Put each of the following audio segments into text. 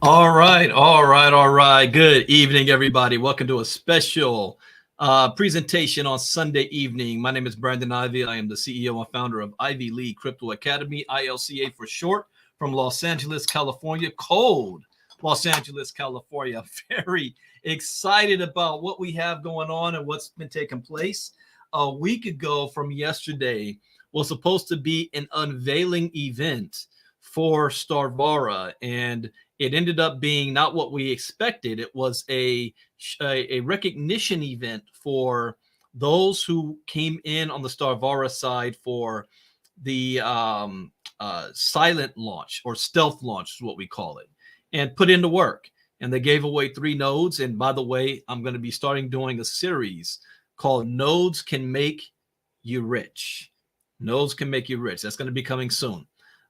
All right. Good evening, everybody. Welcome to a special presentation on Sunday evening. My name is Brandon Ivey. I am the CEO and founder of Ivey Crypto Academy, ILCA for short, from Los Angeles, California. Cold Los Angeles, California. I'm very excited about what we have going on and what's been taking place. A week ago from yesterday was supposed to be an unveiling event for Starvara, and it ended up being not what we expected. It was a recognition event for those who came in on the Starvara side for the silent launch or stealth launch is what we call it, and put into work. And they gave away 3 nodes. And by the way, I'm going to be starting doing a series called Nodes Can Make You Rich. Nodes Can Make You Rich. That's going to be coming soon.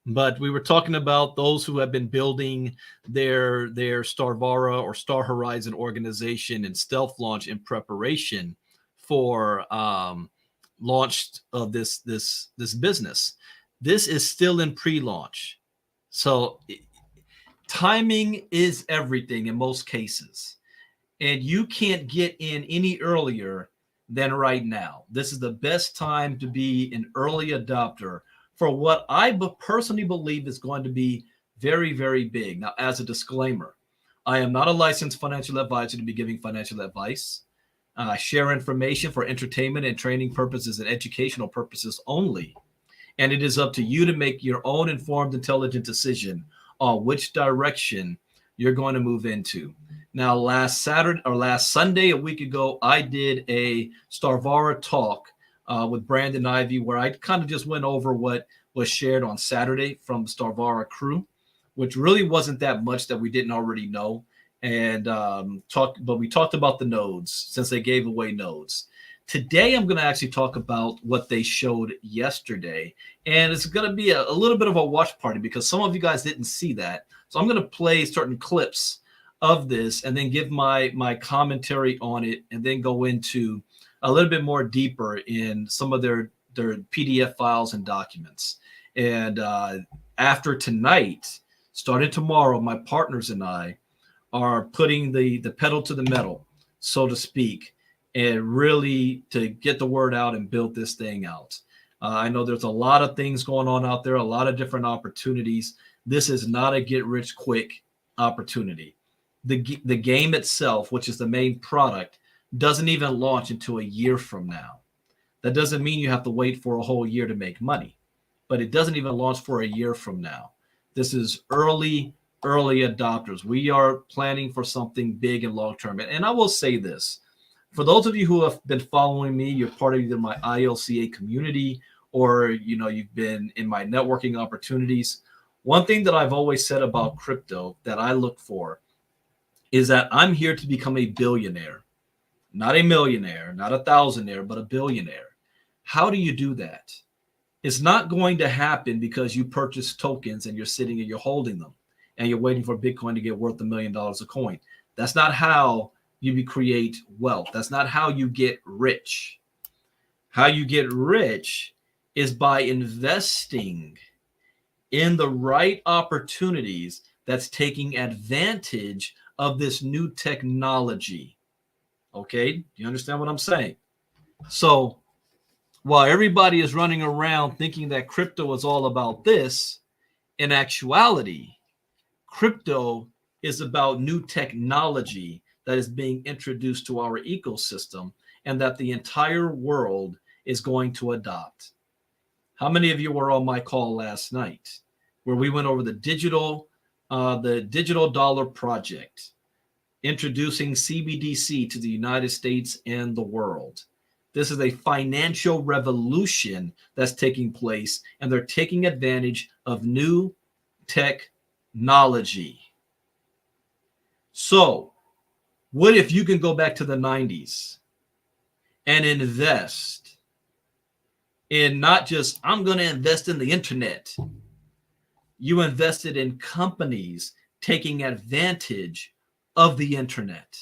But we were talking about those who have been building their Starvara or Star Horizon organization and stealth launch in preparation for launch of this business. This is still in pre-launch, so timing is everything in most cases, and you can't get in any earlier than right now. This is the best time to be an early adopter for what I personally believe is going to be very, very big. Now, as a disclaimer, I am not a licensed financial advisor to be giving financial advice. I share information for entertainment and training purposes and educational purposes only. And it is up to you to make your own informed, intelligent decision on which direction you're going to move into. Now, last Sunday, a week ago, I did a Starvara talk with Brandon Ivey, where I kind of just went over what was shared on Saturday from the Starvara crew, which really wasn't that much that we didn't already know. And but we talked about the nodes since they gave away nodes. Today, I'm going to actually talk about what they showed yesterday. And it's going to be a little bit of a watch party because some of you guys didn't see that. So I'm going to play certain clips of this and then give my commentary on it and then go into a little bit more deeper in some of their PDF files and documents. And after tonight, starting tomorrow, my partners and I are putting the pedal to the metal, so to speak, and really to get the word out and build this thing out. I know there's a lot of things going on out there, a lot of different opportunities. This is not a get rich quick opportunity. The game itself, which is the main product, doesn't even launch until a year from now. That doesn't mean you have to wait for a whole year to make money, but it doesn't even launch for a year from now. This is early adopters. We are planning for something big and long term. And I will say this, for those of you who have been following me, you're part of either my ILCA community or you've been in my networking opportunities. One thing that I've always said about crypto that I look for is that I'm here to become a billionaire. Not a millionaire, not a thousandaire, but a billionaire. How do you do that? It's not going to happen because you purchase tokens and you're sitting and you're holding them and you're waiting for Bitcoin to get worth $1 million a coin. That's not how you create wealth. That's not how you get rich. How you get rich is by investing in the right opportunities that's taking advantage of this new technology. Okay, you understand what I'm saying? So while everybody is running around thinking that crypto is all about this, in actuality, crypto is about new technology that is being introduced to our ecosystem and that the entire world is going to adopt. How many of you were on my call last night where we went over the digital dollar project, introducing CBDC to the United States and the world? This is a financial revolution that's taking place, and they're taking advantage of new technology. So, what if you can go back to the 90s and invest in not just, I'm going to invest in the internet. You invested in companies taking advantage of the internet.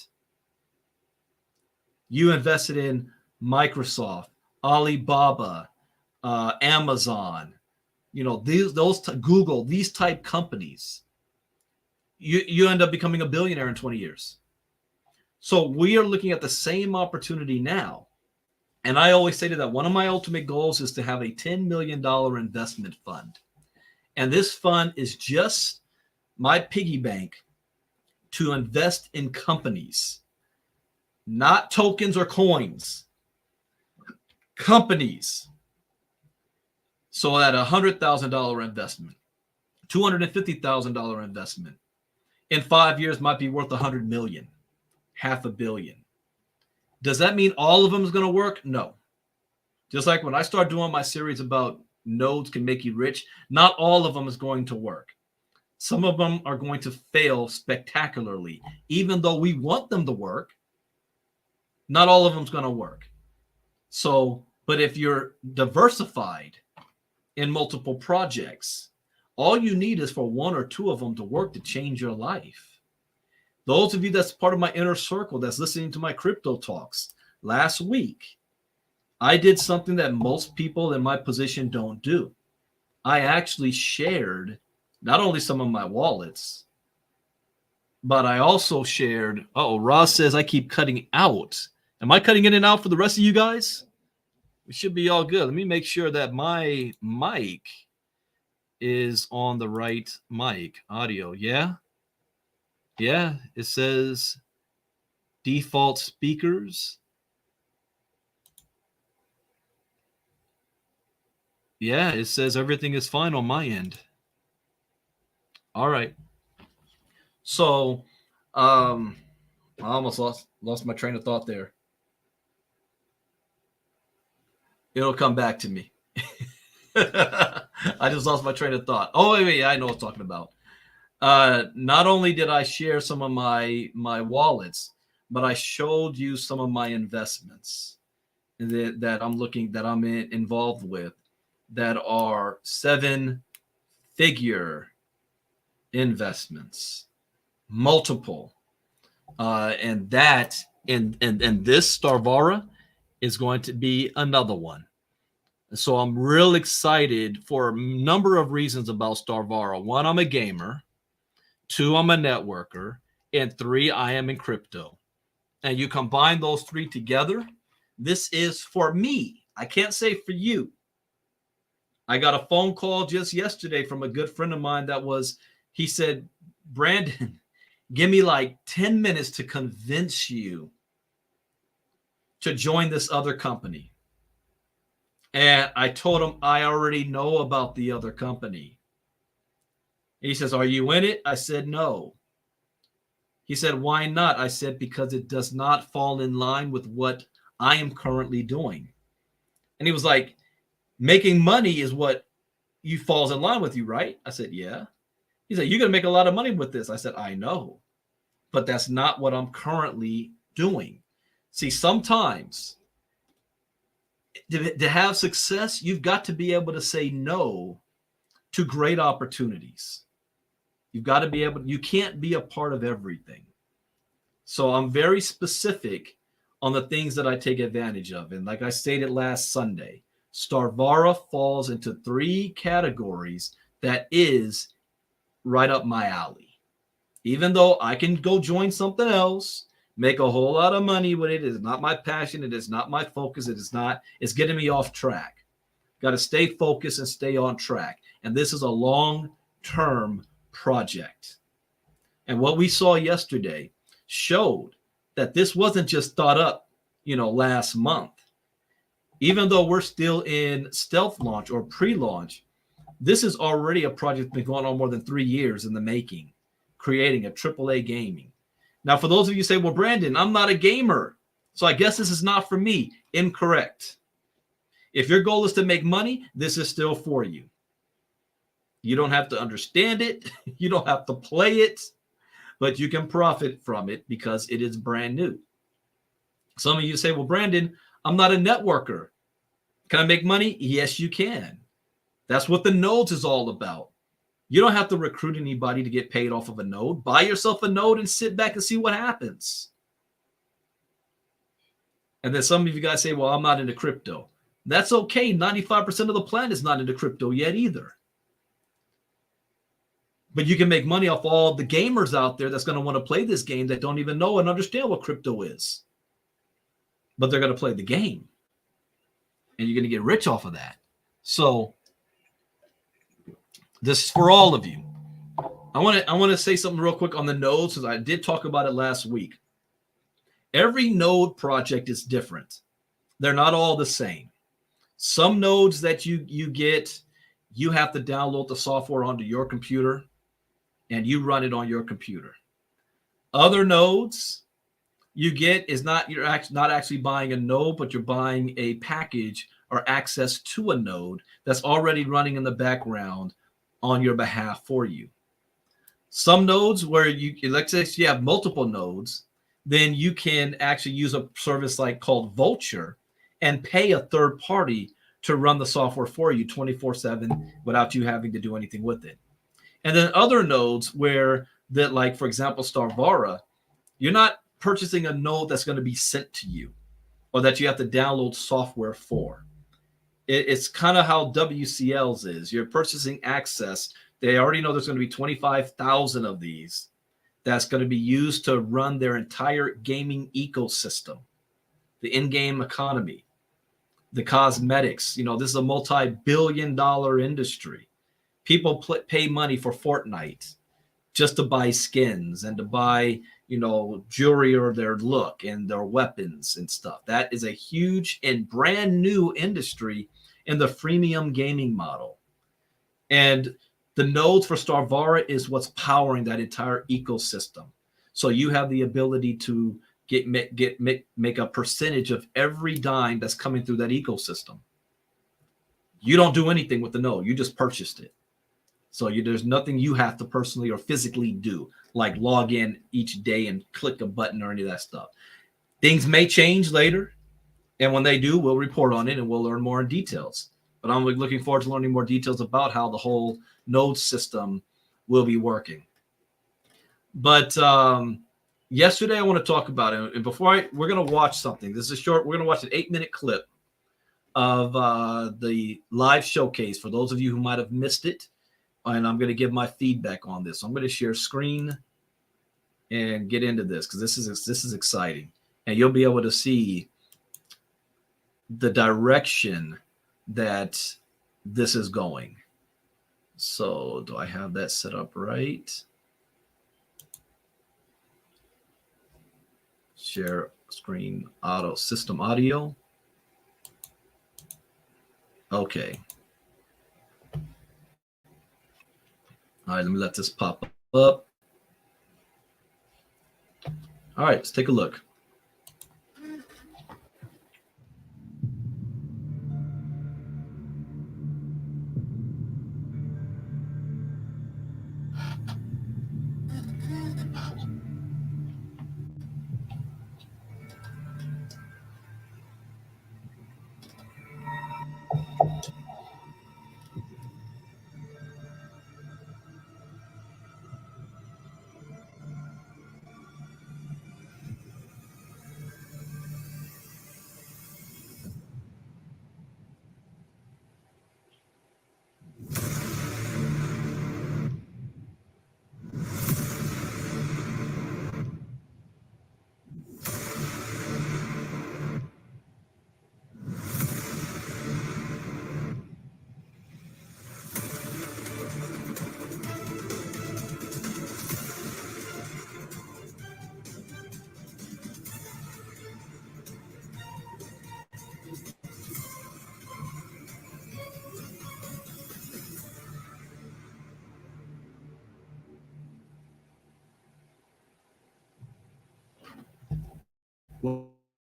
You invested in Microsoft, Alibaba, Amazon, Google, these type companies. you end up becoming a billionaire in 20 years. So we are looking at the same opportunity now. And I always say that one of my ultimate goals is to have a $10 million investment fund. And this fund is just my piggy bank to invest in companies, not tokens or coins, companies. So at $100,000 investment, $250,000 investment, in 5 years might be worth $100 million, $500 million. Does that mean all of them is going to work? No. Just like when I start doing my series about nodes can make you rich, not all of them is going to work. Some of them are going to fail spectacularly. Even though we want them to work, not all of them is going to work. So, but if you're diversified in multiple projects, all you need is for one or two of them to work to change your life. Those of you that's part of my inner circle that's listening to my crypto talks, last week, I did something that most people in my position don't do. I actually shared not only some of my wallets, but I also shared, Ross says I keep cutting out. Am I cutting in and out for the rest of you guys? We should be all good. Let me make sure that my mic is on the right mic audio. Yeah. Yeah. It says default speakers. Yeah. It says everything is fine on my end. All right. So, I almost lost my train of thought there. It'll come back to me. I just lost my train of thought. Oh, wait, I know what I'm talking about. Not only did I share some of my wallets, but I showed you some of my investments that I'm involved with that are 7-figure investments, multiple, and this Starvara is going to be another one. So I'm real excited for a number of reasons about Starvara. One, I'm a gamer. 2, I'm a networker. And 3, I am in crypto. And you combine those 3 together, this is for me. I can't say for you. I got a phone call just yesterday from a good friend of mine he said, Brandon, give me like 10 minutes to convince you to join this other company. And I told him I already know about the other company. He says, are you in it? I said, no. He said, why not? I said, because it does not fall in line with what I am currently doing. And he was like, making money is what falls in line with you, right? I said, yeah. He said, you're going to make a lot of money with this. I said, I know, but that's not what I'm currently doing. See, sometimes to have success, you've got to be able to say no to great opportunities. You've got to be able, you can't be a part of everything. So I'm very specific on the things that I take advantage of. And like I stated last Sunday, Starvara falls into 3 categories that is right up my alley. Even though I can go join something else, make a whole lot of money with it. It is not my passion. It is not my focus. It's getting me off track. Got to stay focused and stay on track. And this is a long-term project. And what we saw yesterday showed that this wasn't just thought up, last month. Even though we're still in stealth launch or pre-launch, this is already a project that's been going on more than 3 years in the making, creating a AAA gaming. Now, for those of you who say, well, Brandon, I'm not a gamer, so I guess this is not for me. Incorrect. If your goal is to make money, this is still for you. You don't have to understand it. You don't have to play it, but you can profit from it because it is brand new. Some of you say, well, Brandon, I'm not a networker. Can I make money? Yes, you can. That's what the nodes is all about. You don't have to recruit anybody to get paid off of a node. Buy yourself a node and sit back and see what happens. And then some of you guys say, well, I'm not into crypto. That's okay. 95% of the planet is not into crypto yet either. But you can make money off all the gamers out there that's going to want to play this game that don't even know and understand what crypto is. But they're going to play the game. And you're going to get rich off of that. So this is for all of you. I want to say something real quick on the nodes, because I did talk about it last week. Every node project is different. They're not all the same. Some nodes that you get, you have to download the software onto your computer and you run it on your computer. Other nodes you get is you're not actually buying a node, but you're buying a package or access to a node that's already running in the background on your behalf for you. Some nodes where let's say you have multiple nodes, then you can actually use a service called Vulture and pay a third party to run the software for you 24/7 without you having to do anything with it. And then other nodes where like, for example, Starvara, you're not purchasing a node that's going to be sent to you or that you have to download software for. It's kind of how WCLs is. You're purchasing access. They already know there's going to be 25,000 of these that's going to be used to run their entire gaming ecosystem, the in-game economy, the cosmetics. This is a multi-billion-dollar industry. People pay money for Fortnite just to buy skins and to buy, jewelry or their look and their weapons and stuff. That is a huge and brand new industry in the freemium gaming model. And the nodes for Starvara is what's powering that entire ecosystem. So you have the ability to make a percentage of every dime that's coming through that ecosystem. You don't do anything with the node. You just purchased it. So there's nothing you have to personally or physically do, like log in each day and click a button or any of that stuff. Things may change later. And when they do, we'll report on it and we'll learn more in details. But I'm looking forward to learning more details about how the whole node system will be working. But yesterday I want to talk about it. And before we're going to watch something. This is short. We're going to watch an 8-minute clip of the live showcase for those of you who might have missed it. And I'm going to give my feedback on this. So I'm going to share screen and get into this because this is exciting. And you'll be able to see the direction that this is going. So do I have that set up right? Share screen system audio. Okay. All right, let me let this pop up. All right, let's take a look.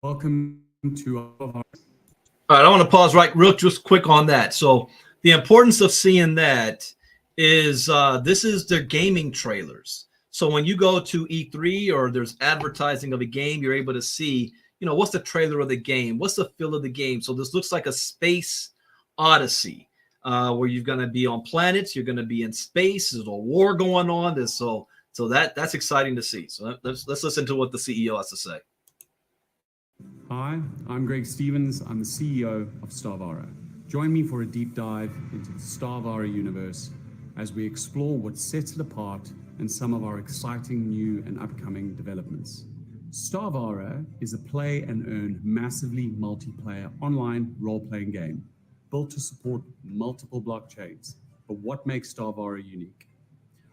Welcome to our... All right, I want to pause just quick on that. So the importance of seeing that is this is their gaming trailers. So when you go to E3 or there's advertising of a game, you're able to see, what's the trailer of the game? What's the feel of the game? So this looks like a space odyssey where you're going to be on planets. You're going to be in space. There's a war going on. So that's exciting to see. So let's listen to what the CEO has to say. Hi, I'm Greg Stevens. I'm the CEO of Starvara. Join me for a deep dive into the Starvara universe as we explore what sets it apart and some of our exciting new and upcoming developments. Starvara is a play and earn massively multiplayer online role-playing game built to support multiple blockchains. But what makes Starvara unique?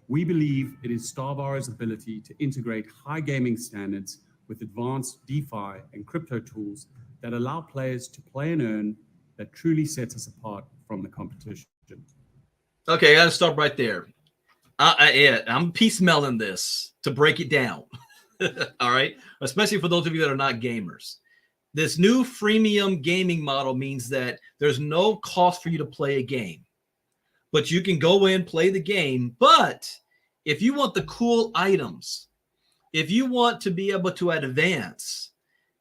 We believe it is Starvara's ability to integrate high gaming standards with advanced DeFi and crypto tools that allow players to play and earn that truly sets us apart from the competition. Okay, I got to stop right there. I'm piecemealing this to break it down. All right, especially for those of you that are not gamers. This new freemium gaming model means that there's no cost for you to play a game, but you can go in, play the game. But if you want the cool items, if you want to be able to advance,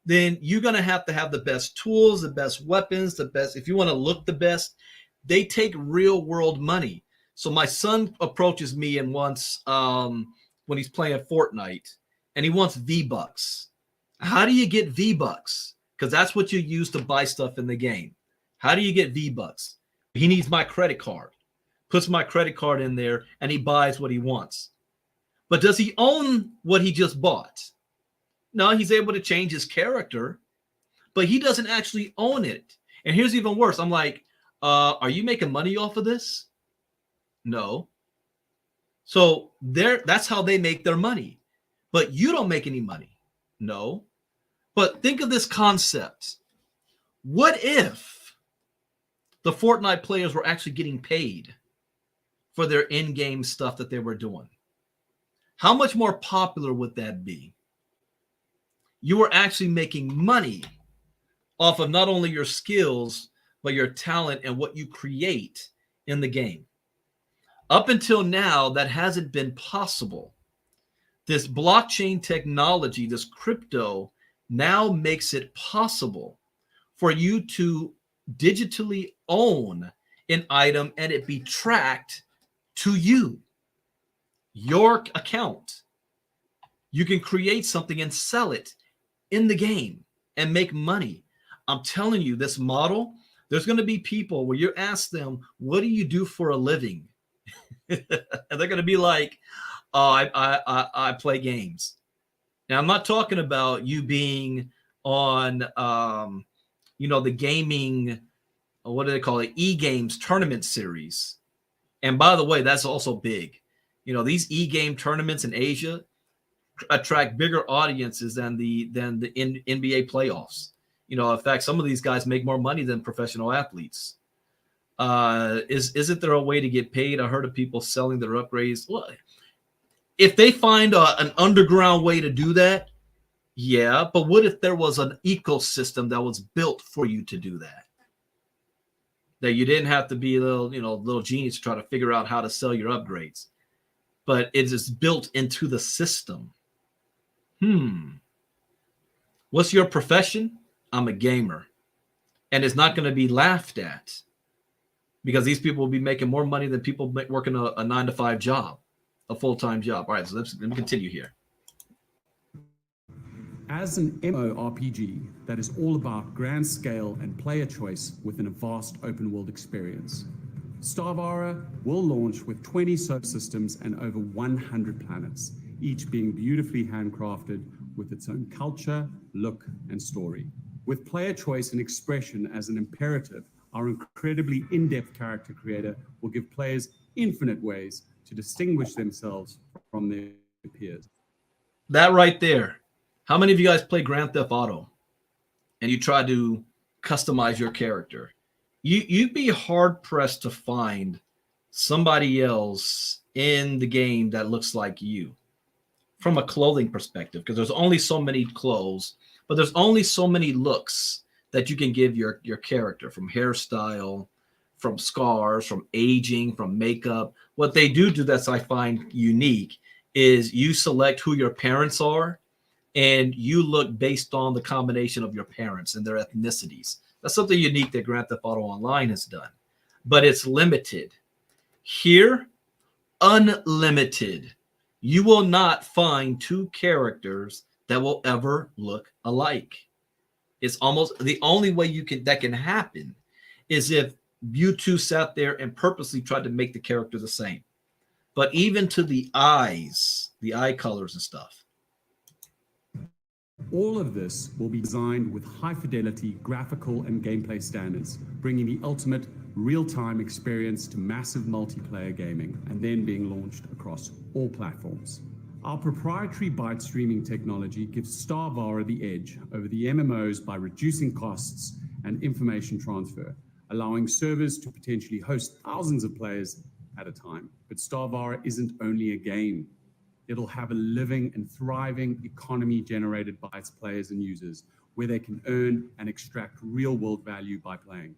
then you're going to have the best tools, the best weapons, the best. If you want to look the best, they take real world money. So my son approaches me and wants, when he's playing Fortnite, and he wants V-Bucks. How do you get V-Bucks? Because that's what you use to buy stuff in the game. How do you get V-Bucks? He needs my credit card. Puts my credit card in there, and he buys what he wants. But does he own what he just bought? No, he's able to change his character, but he doesn't actually own it. And here's even worse. I'm like, are you making money off of this? No. So that's how they make their money. But you don't make any money. No. But think of this concept. What if the Fortnite players were actually getting paid for their in-game stuff that they were doing? How much more popular would that be? You were actually making money off of not only your skills, but your talent and what you create in the game. Up until now, that hasn't been possible. This blockchain technology, this crypto, now makes it possible for you to digitally own an item and it be tracked to you, your account. You can create something and sell it in the game and make money. I'm telling you, this model, there's going to be people where you ask them, what do you do for a living? And they're going to be like, oh, I play games. Now, I'm not talking about you being on, the gaming, what do they call it? E-games tournament series. And by the way, that's also big. These e-game tournaments in Asia attract bigger audiences than the NBA playoffs. In fact, some of these guys make more money than professional athletes. Isn't there a way to get paid? I heard of people selling their upgrades. Well, if they find an underground way to do that, yeah. But what if there was an ecosystem that was built for you to do that? That you didn't have to be a little genius to try to figure out how to sell your upgrades, but it is built into the system. What's your profession? I'm a gamer, and it's not going to be laughed at because these people will be making more money than people working a 9-to-5 job, a full-time job. All right, so let me continue here. As an MMORPG that is all about grand scale and player choice within a vast open world experience, Starvara will launch with 20 subsystems and over 100 planets, each being beautifully handcrafted with its own culture, look, and story. With player choice and expression as an imperative, our incredibly in-depth character creator will give players infinite ways to distinguish themselves from their peers. That right there. How many of you guys play Grand Theft Auto and you try to customize your character? You'd be hard-pressed to find somebody else in the game that looks like you from a clothing perspective, because there's only so many clothes, but there's only so many looks that you can give your character, from hairstyle, from scars, from aging, from makeup. What they do that's I find unique is you select who your parents are, and you look based on the combination of your parents and their ethnicities. That's something unique that Grand Theft Auto Online has done, but it's limited. Here, unlimited. You will not find two characters that will ever look alike. It's almost the only way that can happen is if you two sat there and purposely tried to make the character the same. but even to the eyes, the eye colors and stuff. All of this will be designed with high-fidelity graphical and gameplay standards, bringing the ultimate real-time experience to massive multiplayer gaming, and then being launched across all platforms. Our proprietary byte streaming technology gives Starvara the edge over the MMOs by reducing costs and information transfer, allowing servers to potentially host thousands of players at a time. But Starvara isn't only a game. It'll have a living and thriving economy generated by its players and users, where they can earn and extract real-world value by playing.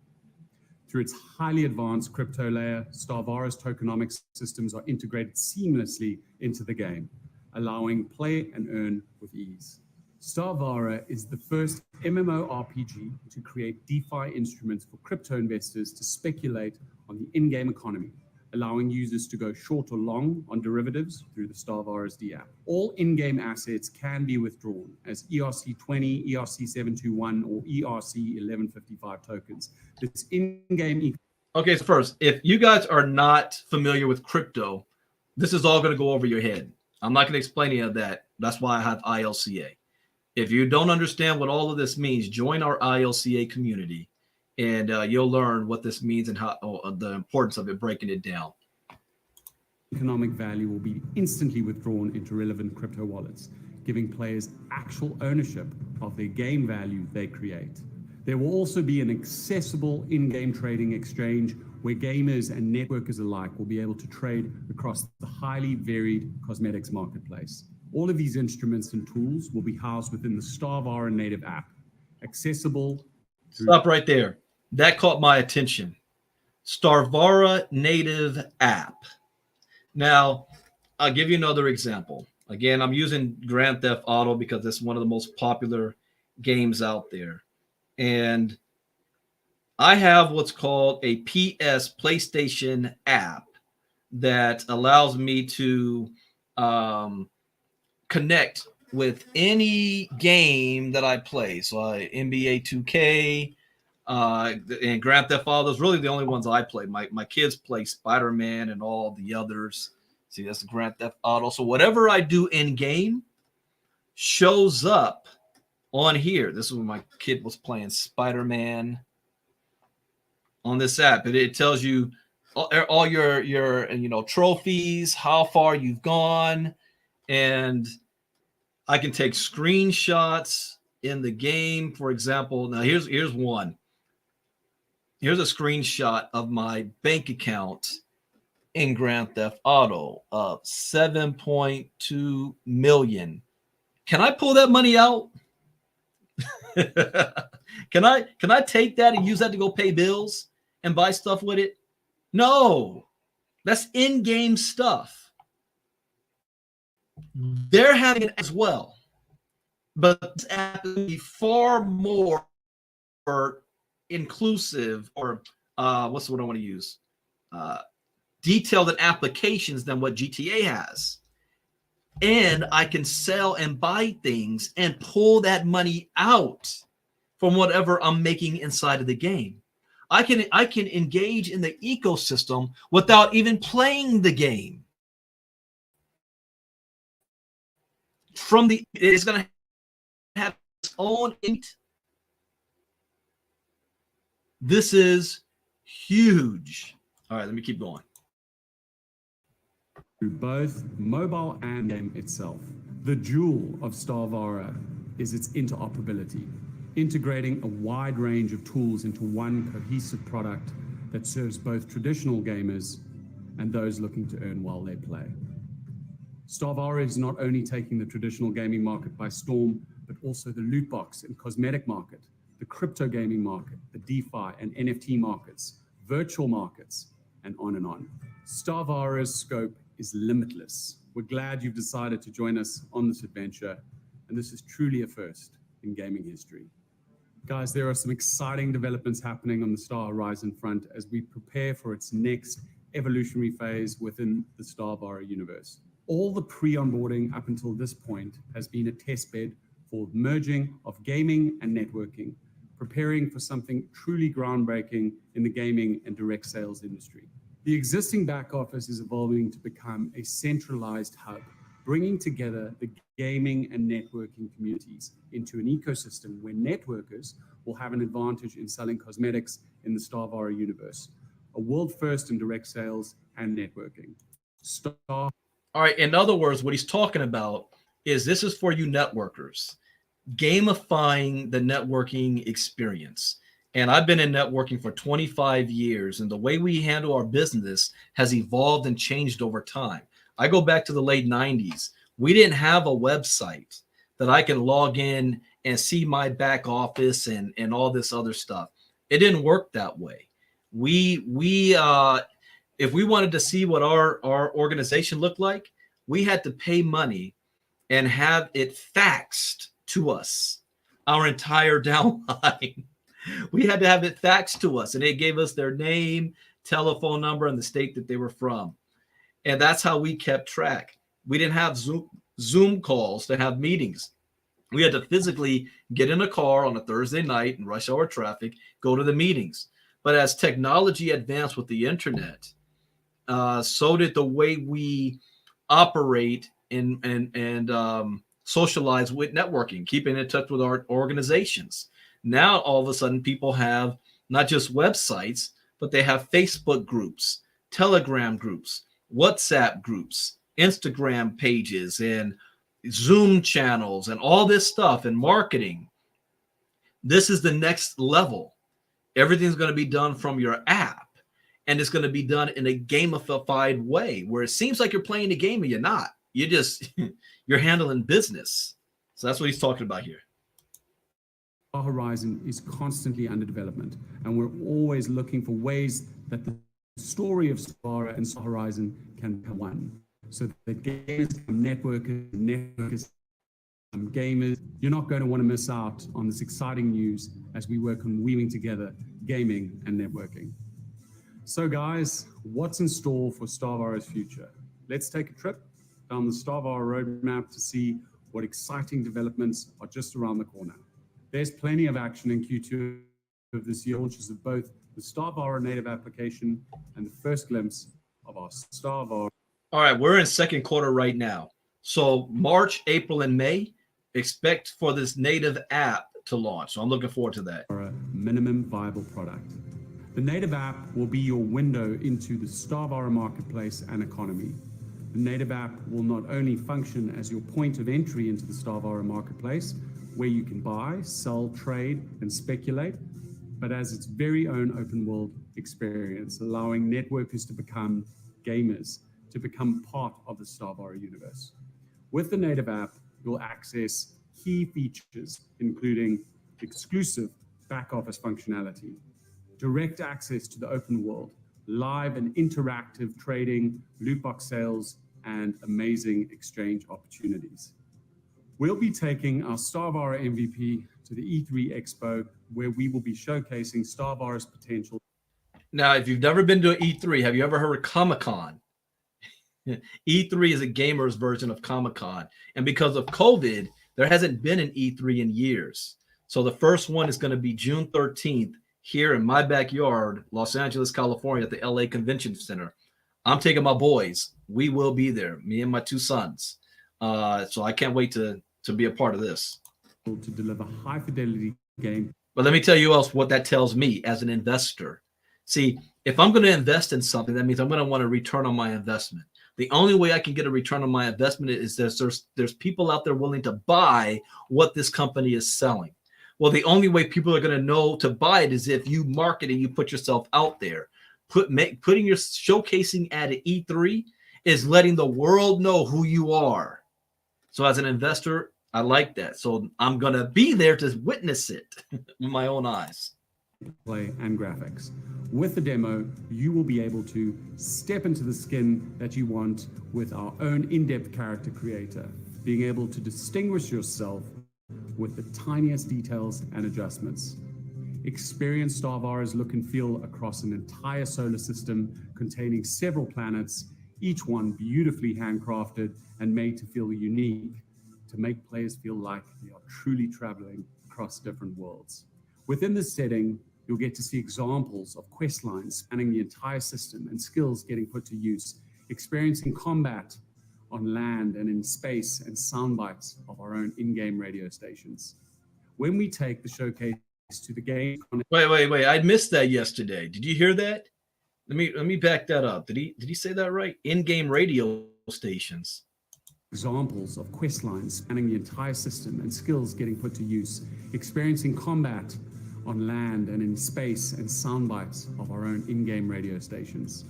Through its highly advanced crypto layer, Starvara's tokenomics systems are integrated seamlessly into the game, allowing play and earn with ease. Starvara is the first MMORPG to create DeFi instruments for crypto investors to speculate on the in-game economy, allowing users to go short or long on derivatives through the Starvara's D app. All in-game assets can be withdrawn as ERC20, ERC721, or ERC1155 tokens. This in-game... Okay, so first, if you guys are not familiar with crypto, this is all going to go over your head. I'm not going to explain any of that. That's why I have ILCA. If you don't understand what all of this means, join our ILCA community, and you'll learn what this means and how the importance of it, breaking it down. Economic value will be instantly withdrawn into relevant crypto wallets, giving players actual ownership of their game value they create. There will also be an accessible in-game trading exchange where gamers and networkers alike will be able to trade across the highly varied cosmetics marketplace. All of these instruments and tools will be housed within the Starvara native app, accessible. Stop right there. That caught my attention. Starvara native app. Now, I'll give you another example. Again, I'm using Grand Theft Auto because it's one of the most popular games out there. And I have what's called a PS PlayStation app that allows me to connect with any game that I play. So NBA 2K and Grand Theft Auto is really the only ones I play. My kids play Spider-Man and all the others. See, that's Grand Theft Auto. So whatever I do in game shows up on here. This is when my kid was playing Spider-Man on this app. It tells you all your trophies, how far you've gone, and I can take screenshots in the game. For example, now here's one. Here's a screenshot of my bank account in Grand Theft Auto of 7.2 million. Can I pull that money out? Can I take that and use that to go pay bills and buy stuff with it? No, that's in-game stuff. They're having it as well, but this app will be far more inclusive, or what's the word I want to use? Detailed in applications than what GTA has. And I can sell and buy things and pull that money out from whatever I'm making inside of the game. I can engage in the ecosystem without even playing the game. It's going to have its own. This is huge. All right, let me keep going. Through both mobile and game itself. The jewel of Starvara is its interoperability, integrating a wide range of tools into one cohesive product that serves both traditional gamers and those looking to earn while they play. Starvara is not only taking the traditional gaming market by storm, but also the loot box and cosmetic market, the crypto gaming market, the DeFi and NFT markets, virtual markets, and on and on. Starvara's scope is limitless. We're glad you've decided to join us on this adventure, and this is truly a first in gaming history. Guys, there are some exciting developments happening on the Star Horizon front as we prepare for its next evolutionary phase within the Starvara universe. All the pre-onboarding up until this point has been a test bed for merging of gaming and networking, preparing for something truly groundbreaking in the gaming and direct sales industry. The existing back office is evolving to become a centralized hub, bringing together the gaming and networking communities into an ecosystem where networkers will have an advantage in selling cosmetics in the Starvara universe, a world first in direct sales and networking. All right. In other words, what he's talking about is this is for you networkers, gamifying the networking experience. And I've been in networking for 25 years, and the way we handle our business has evolved and changed over time. I go back to the late 90s. We didn't have a website that I can log in and see my back office and all this other stuff. It didn't work that way. We if we wanted to see what our organization looked like, we had to pay money and have it faxed to us, our entire downline. We had to have it faxed to us, and it gave us their name, telephone number, and the state that they were from. And that's how we kept track. We didn't have Zoom calls to have meetings. We had to physically get in a car on a Thursday night in rush hour traffic, go to the meetings. But as technology advanced with the internet, so did the way we operate and socialize with networking, keeping in touch with our organizations. Now, all of a sudden, people have not just websites, but they have Facebook groups, Telegram groups, WhatsApp groups, Instagram pages, and Zoom channels, and all this stuff, and marketing. This is the next level. Everything's going to be done from your app, and it's going to be done in a gamified way where it seems like you're playing a game and you're not. You just you're handling business. So that's what he's talking about here. Our horizon is constantly under development, and we're always looking for ways that the story of Starvara and Star Horizon can become one, so that gamers become networkers become gamers. You're not going to want to miss out on this exciting news as we work on weaving together gaming and networking. So guys, what's in store for Starvara's future? Let's take a trip down the Starvara roadmap to see what exciting developments are just around the corner. There's plenty of action in Q2 of this year, launches of both the Starvara native application and the first glimpse of our Starvara. All right, we're in second quarter right now. So March, April, and May, expect for this native app to launch. So I'm looking forward to that. Minimum viable product. The native app will be your window into the Starvara marketplace and economy. The native app will not only function as your point of entry into the Starvara marketplace, where you can buy, sell, trade, and speculate, but as its very own open world experience, allowing networkers to become gamers, to become part of the Starvara universe. With the native app, you'll access key features, including exclusive back office functionality, direct access to the open world, live and interactive trading, loot box sales, and amazing exchange opportunities. We'll be taking our Starvara MVP to the E3 Expo, where we will be showcasing Starvara's potential. Now, if you've never been to an E3, have you ever heard of Comic-Con? E3 is a gamer's version of Comic-Con. And because of COVID, there hasn't been an E3 in years. So the first one is going to be June 13th here in my backyard, Los Angeles, California, at the LA Convention Center. I'm taking my boys. We will be there, me and my two sons. So I can't wait to be a part of this. To deliver high fidelity game. But let me tell you else what that tells me as an investor. See, if I'm going to invest in something, that means I'm going to want a return on my investment. The only way I can get a return on my investment is there's people out there willing to buy what this company is selling. Well, the only way people are going to know to buy it is if you market and you put yourself out there. Putting your showcasing at an E3 is letting the world know who you are. So as an investor, I like that. So I'm going to be there to witness it with my own eyes. Play and graphics. With the demo, you will be able to step into the skin that you want with our own in-depth character creator, being able to distinguish yourself with the tiniest details and adjustments. Experience Starvara's look and feel across an entire solar system containing several planets, each one beautifully handcrafted and made to feel unique, to make players feel like they are truly traveling across different worlds. Within this setting, You'll get to see examples of quest lines spanning the entire system and skills getting put to use, experiencing combat on land and in space, and sound bites of our own in-game radio stations. When we take the showcase to the game... Wait. I missed that yesterday. Did you hear that? Let me back that up. Did he say that right? In-game radio stations. Examples of quest lines spanning the entire system and skills getting put to use, experiencing combat on land and in space, and sound bites of our own in-game radio stations.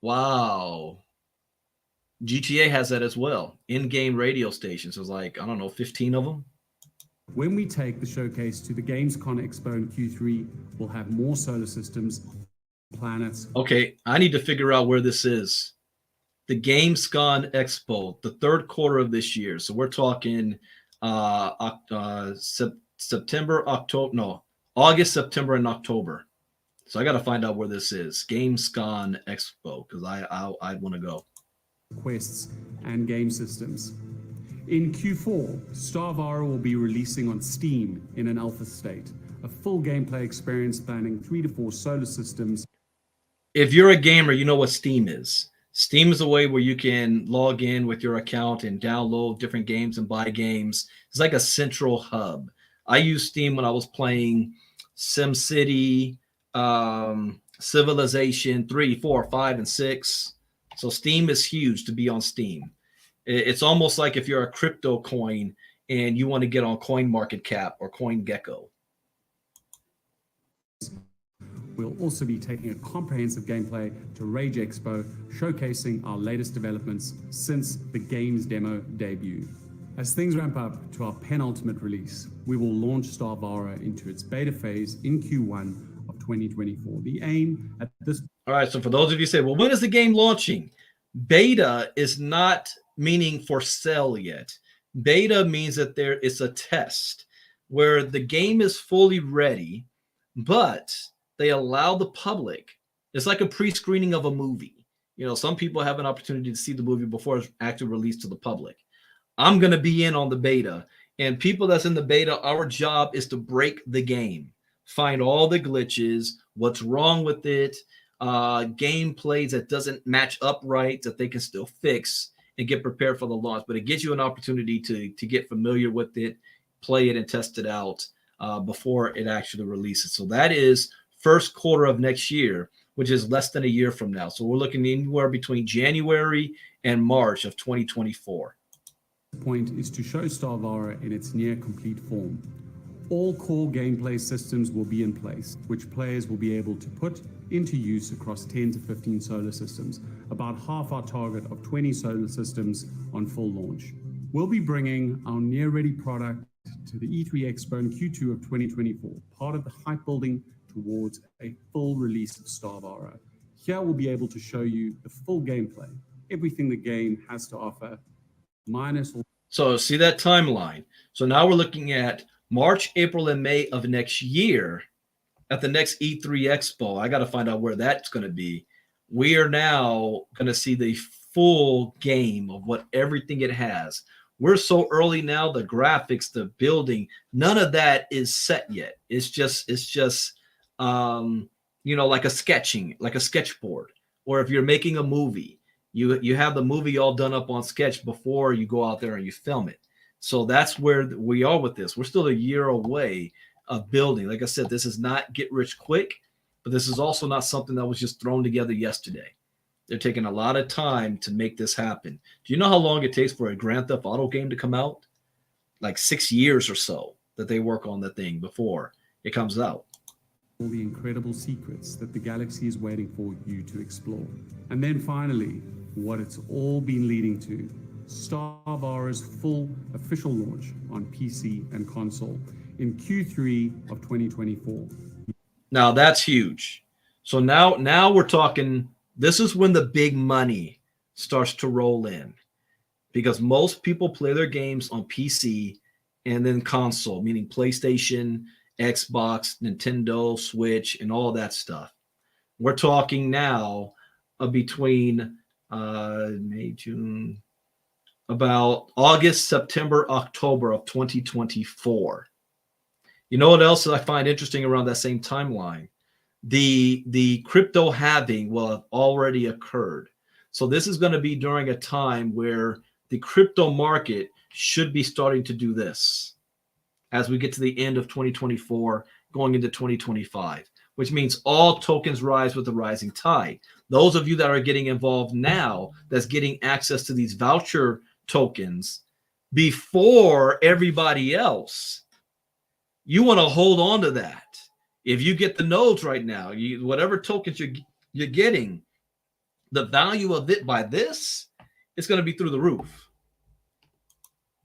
Wow. GTA has that as well. In-game radio stations. There's like, I don't know, 15 of them. When we take the showcase to the Gamescom Expo in Q3, we'll have more solar systems, planets. Okay, I need to figure out where this is. The Gamescom Expo, the third quarter of this year. So we're talking September, October, no, August, September, and October. So I got to find out where this is. Gamescom Expo, because I'd want to go. Quests and game systems. In Q4, Starvara will be releasing on Steam in an alpha state, a full gameplay experience spanning 3 to 4 solar systems. If you're a gamer, you know what Steam is. Steam is a way where you can log in with your account and download different games and buy games. It's like a central hub. I used Steam when I was playing SimCity, Civilization 3, 4, 5, and 6. So Steam is huge to be on Steam. It's almost like if you're a crypto coin and you want to get on CoinMarketCap or CoinGecko. We'll also be taking a comprehensive gameplay to Rage Expo, showcasing our latest developments since the game's demo debut. As things ramp up to our penultimate release, we will launch Starvara into its beta phase in Q1 of 2024. The aim at this... All right, so for those of you who say, well, when is the game launching? Beta is not meaning for sale yet. Beta means that there is a test where the game is fully ready, but they allow the public. It's like a pre-screening of a movie. You know, some people have an opportunity to see the movie before it's actually released to the public. I'm going to be in on the beta, and people that's in the beta, our job is to break the game, find all the glitches, what's wrong with it, gameplays that doesn't match up right that they can still fix and get prepared for the launch. But it gives you an opportunity to get familiar with it, play it, and test it out before it actually releases. So that is first quarter of next year, which is less than a year from now. So we're looking anywhere between January and March of 2024. The point is to show Starvara in its near complete form. All core gameplay systems will be in place, which players will be able to put into use across 10 to 15 solar systems, about half our target of 20 solar systems on full launch. We'll be bringing our near-ready product to the E3 Expo in Q2 of 2024, part of the hype building towards a full release of Starvara. Here we'll be able to show you the full gameplay, everything the game has to offer, minus... So see that timeline. So now we're looking at March, April, and May of next year at the next E3 Expo. I got to find out where that's going to be. We are now going to see the full game of what everything it has. We're so early now, the graphics, the building, none of that is set yet. It's just you know, like a sketchboard. Or if you're making a movie, you have the movie all done up on sketch before you go out there and you film it. So that's where we are with this. We're still a year away of building. Like I said, this is not get rich quick, but this is also not something that was just thrown together yesterday. They're taking a lot of time to make this happen. Do you know how long it takes for a Grand Theft Auto game to come out? Like 6 years or so that they work on the thing before it comes out. All the incredible secrets that the galaxy is waiting for you to explore. And then finally, what it's all been leading to, Starvara's full official launch on PC and console in Q3 of 2024. Now that's huge. So now we're talking, this is when the big money starts to roll in, because most people play their games on PC and then console, meaning PlayStation, Xbox, Nintendo, Switch, and all that stuff. We're talking now between May, June, about August, September, October of 2024. You know what else I find interesting around that same timeline? The crypto halving will have already occurred. So this is going to be during a time where the crypto market should be starting to do this as we get to the end of 2024, going into 2025, which means all tokens rise with the rising tide. Those of you that are getting involved now, that's getting access to these voucher tokens before everybody else, you want to hold on to that. If you get the nodes right now, whatever tokens you're getting, the value of it by this is going to be through the roof.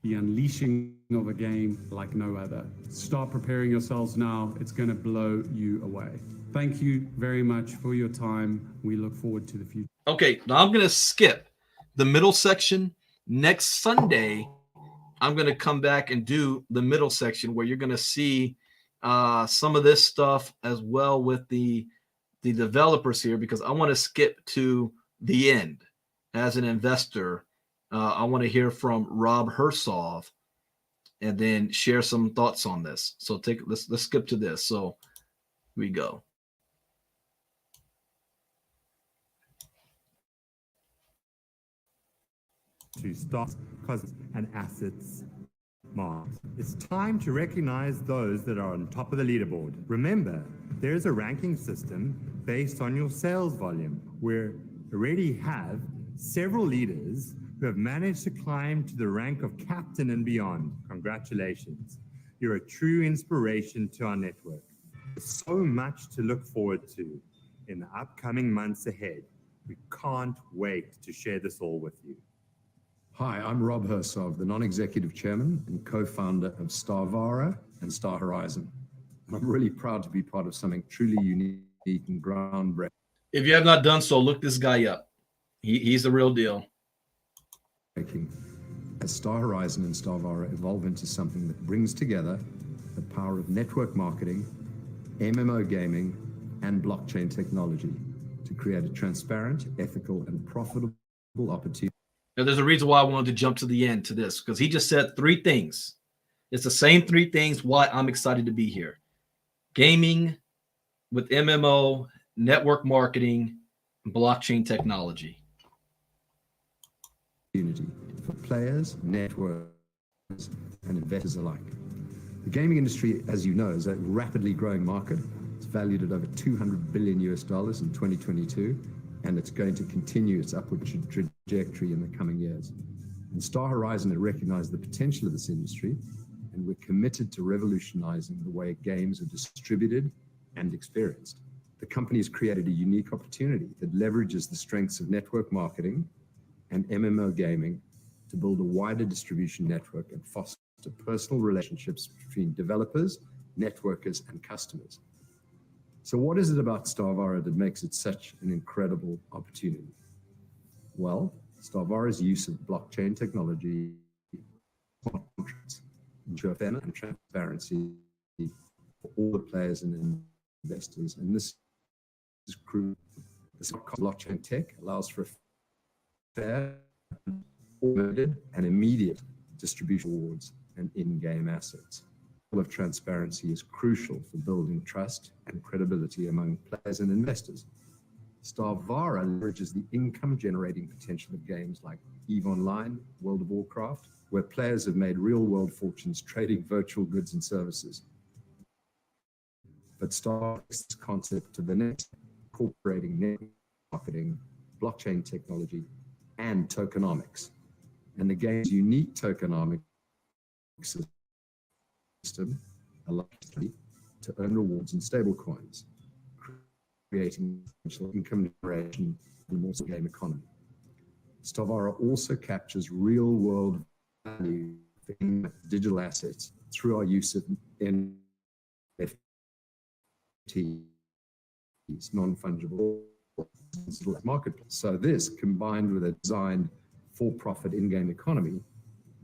The unleashing of a game like no other. Start preparing yourselves now. It's going to blow you away. Thank you very much for your time. We look forward to the future. Okay, now I'm going to skip the middle section. Next Sunday, I'm going to come back and do the middle section where you're going to see some of this stuff as well with the developers here, because I want to skip to the end as an investor. I want to hear from Rob Hersov and then share some thoughts on this. So let's skip to this. So here we go. To stocks and assets markets. It's time to recognize those that are on top of the leaderboard. Remember, there's a ranking system based on your sales volume. We already have several leaders who have managed to climb to the rank of captain and beyond. Congratulations. You're a true inspiration to our network. There's so much to look forward to in the upcoming months ahead. We can't wait to share this all with you. Hi, I'm Rob Hersov, the non-executive chairman and co-founder of Starvara and Star Horizon. I'm really proud to be part of something truly unique and groundbreaking. If you have not done so, look this guy up. He's the real deal. As Star Horizon and Starvara evolve into something that brings together the power of network marketing, MMO gaming, and blockchain technology to create a transparent, ethical, and profitable opportunity. Now, there's a reason why I wanted to jump to the end to this, because he just said three things. It's the same three things why I'm excited to be here. Gaming with MMO, network marketing, and blockchain technology. For players, networks, and investors alike. The gaming industry, as you know, is a rapidly growing market. It's valued at over $200 billion in 2022, and it's going to continue its upward trajectory in the coming years. And Star Horizon has recognized the potential of this industry, and we're committed to revolutionizing the way games are distributed and experienced. The company has created a unique opportunity that leverages the strengths of network marketing and MMO gaming to build a wider distribution network and foster personal relationships between developers, networkers, and customers. So what is it about Starvara that makes it such an incredible opportunity? Well, Starvara's use of blockchain technology, smart contracts, ensure fairness and transparency for all the players and investors. And this is crucial. This blockchain tech allows for a fair, automated, and immediate distribution of rewards and in-game assets. The level of transparency is crucial for building trust and credibility among players and investors. Starvara leverages the income-generating potential of games like EVE Online, World of Warcraft, where players have made real-world fortunes trading virtual goods and services. But Starvara takes this concept to the next, incorporating network marketing, blockchain technology, and tokenomics. And the game's unique tokenomics system allows you to earn rewards in stablecoins, creating potential income generation and more game economy. Starvara also captures real-world value in digital assets through our use of NFTs, non-fungible marketplace. So this, combined with a designed for-profit in-game economy,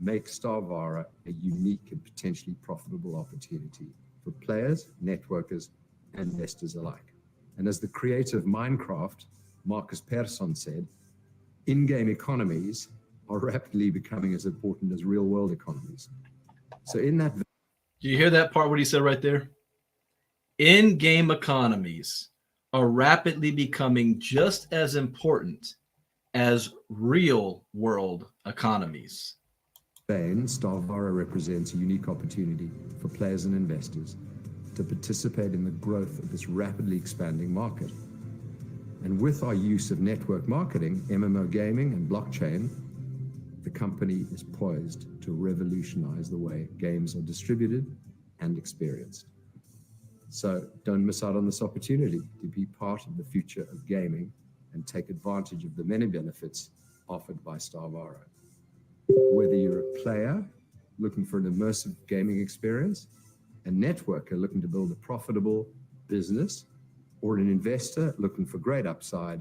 makes Starvara a unique and potentially profitable opportunity for players, networkers, and investors alike. And as the creator of Minecraft, Marcus Persson, said, in-game economies are rapidly becoming as important as real-world economies. So in that... Do you hear that part, what he said right there? In-game economies are rapidly becoming just as important as real-world economies. Spain, Starvara represents a unique opportunity for players and investors to participate in the growth of this rapidly expanding market. And with our use of network marketing, MMO gaming, and blockchain, the company is poised to revolutionize the way games are distributed and experienced. So don't miss out on this opportunity to be part of the future of gaming and take advantage of the many benefits offered by Starvara. Whether you're a player looking for an immersive gaming experience, a networker looking to build a profitable business, or an investor looking for great upside,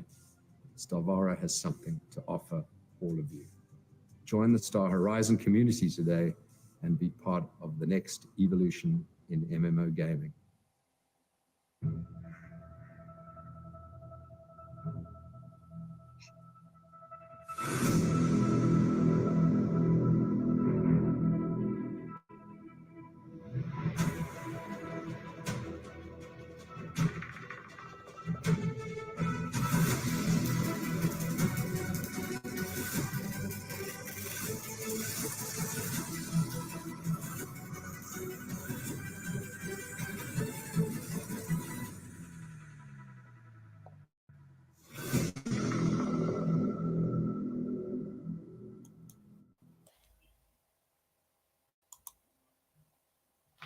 Starvara has something to offer all of you. Join the Star Horizon community today and be part of the next evolution in MMO gaming.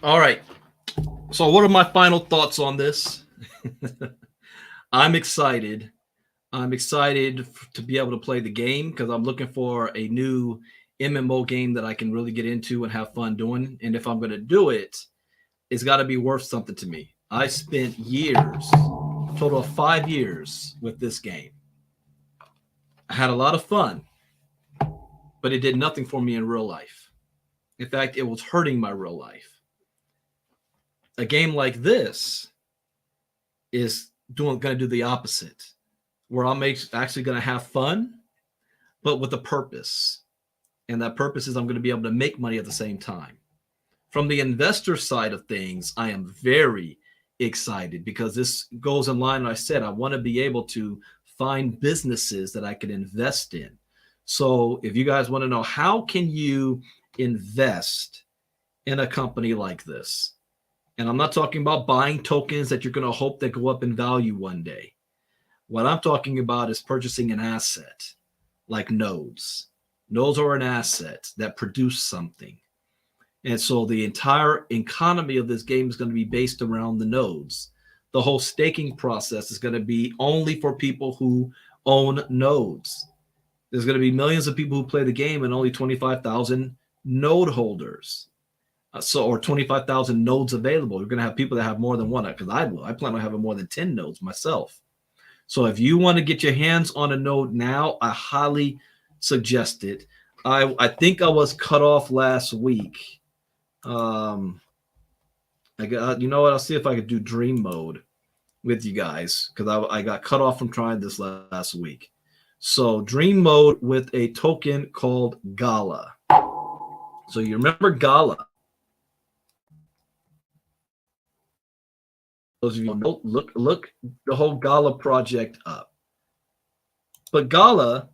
All right. So what are my final thoughts on this? I'm excited. I'm excited to be able to play the game because I'm looking for a new MMO game that I can really get into and have fun doing. And if I'm going to do it, it's got to be worth something to me. I spent years, a total of 5 years with this game. I had a lot of fun, but it did nothing for me in real life. In fact, it was hurting my real life. A game like this is going to do the opposite, where I'm actually going to have fun, but with a purpose. And that purpose is I'm going to be able to make money at the same time. From the investor side of things, I am very excited because this goes in line. I said, I want to be able to find businesses that I can invest in. So if you guys want to know, how can you invest in a company like this? And I'm not talking about buying tokens that you're going to hope that go up in value one day. What I'm talking about is purchasing an asset like nodes. Nodes are an asset that produce something. And so the entire economy of this game is going to be based around the nodes. The whole staking process is going to be only for people who own nodes. There's going to be millions of people who play the game and only 25,000 node holders. Or 25,000 nodes available. You're going to have people that have more than one, because I will. I plan on having more than 10 nodes myself. So if you want to get your hands on a node now, I highly suggest it. I think I was cut off last week. I got, you know what? I'll see if I could do dream mode with you guys, because I got cut off from trying this last week. So dream mode with a token called Gala. So you remember Gala? Those of you who don't, look the whole Gala project up. But Gala,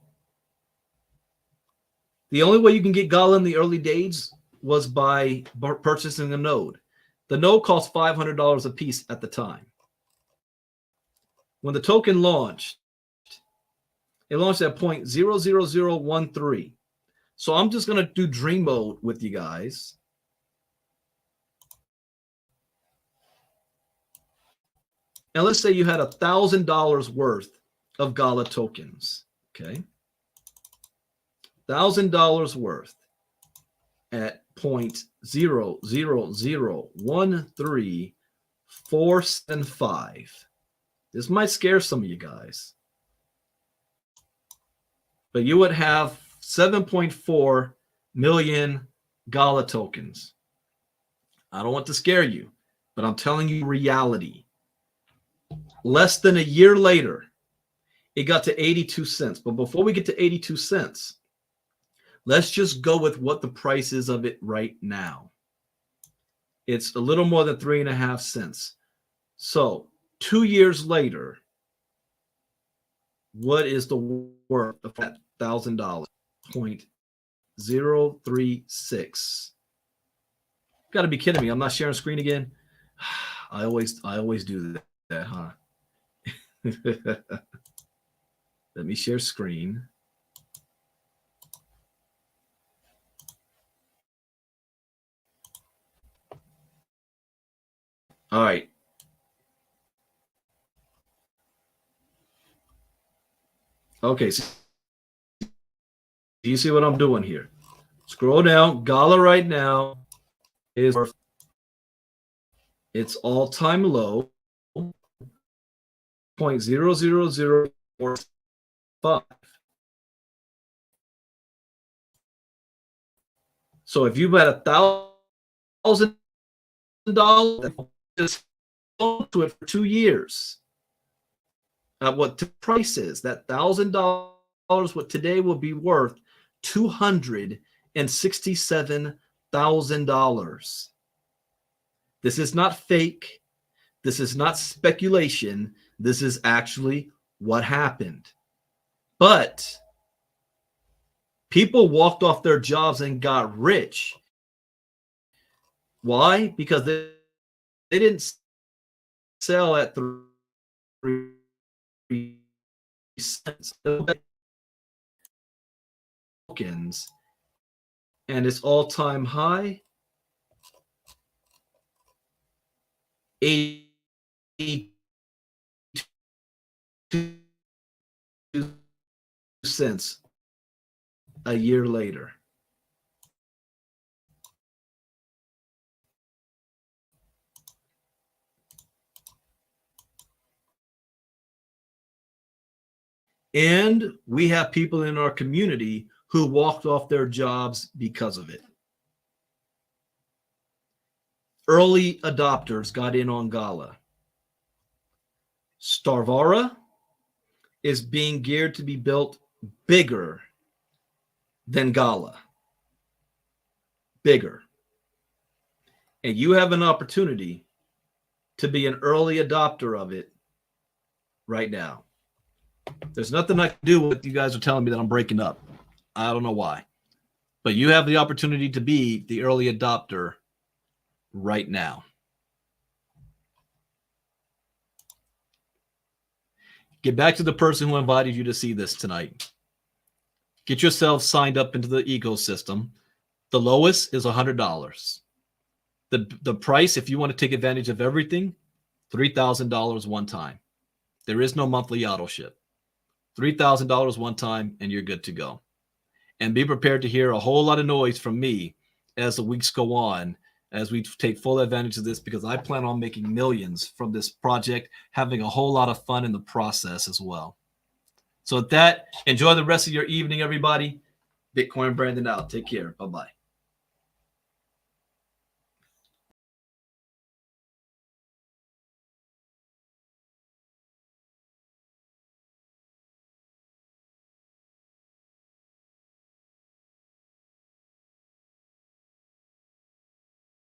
the only way you can get Gala in the early days was by purchasing a node. The node cost $500 a piece at the time. When the token launched, it launched at 0.00013. So I'm just going to do dream mode with you guys. And let's say you had $1,000 worth of Gala tokens, okay? $1,000 worth at 0.00013475. This might scare some of you guys. But you would have 7.4 million Gala tokens. I don't want to scare you, but I'm telling you reality. Less than a year later, it got to 82 cents. But before we get to 82 cents, let's just go with what the price is of it right now. It's a little more than 3.5 cents. So 2 years later, what is the worth of that $1,000? 0.036. Got to be kidding me! I'm not sharing screen again. I always do that, huh? Let me share screen. All right. Okay, so do you see what I'm doing here? Scroll down. Gala right now is worth its all-time low, 0.00045. So if you bet $1,000, just hold to it for 2 years. What the price is, that $1,000, what today will be worth $267,000. This is not fake. This is not speculation. This is actually what happened. But people walked off their jobs and got rich. Why? Because they didn't sell at 3 cents. Tokens, and its all-time high, 82 cents a year later. And we have people in our community who walked off their jobs because of it. Early adopters got in on Gala. Starvara is being geared to be built bigger than Gala. Bigger. And you have an opportunity to be an early adopter of it right now. There's nothing I can do with you guys are telling me that I'm breaking up. I don't know why. But you have the opportunity to be the early adopter right now. Get back to the person who invited you to see this tonight. Get yourself signed up into the ecosystem. The lowest is $100. The price, if you want to take advantage of everything, $3,000 one time. There is no monthly auto ship. $3,000 one time, and you're good to go. And be prepared to hear a whole lot of noise from me as the weeks go on, as we take full advantage of this, because I plan on making millions from this project, having a whole lot of fun in the process as well. So with that, enjoy the rest of your evening, everybody. Bitcoin Brandon out. Take care. Bye-bye.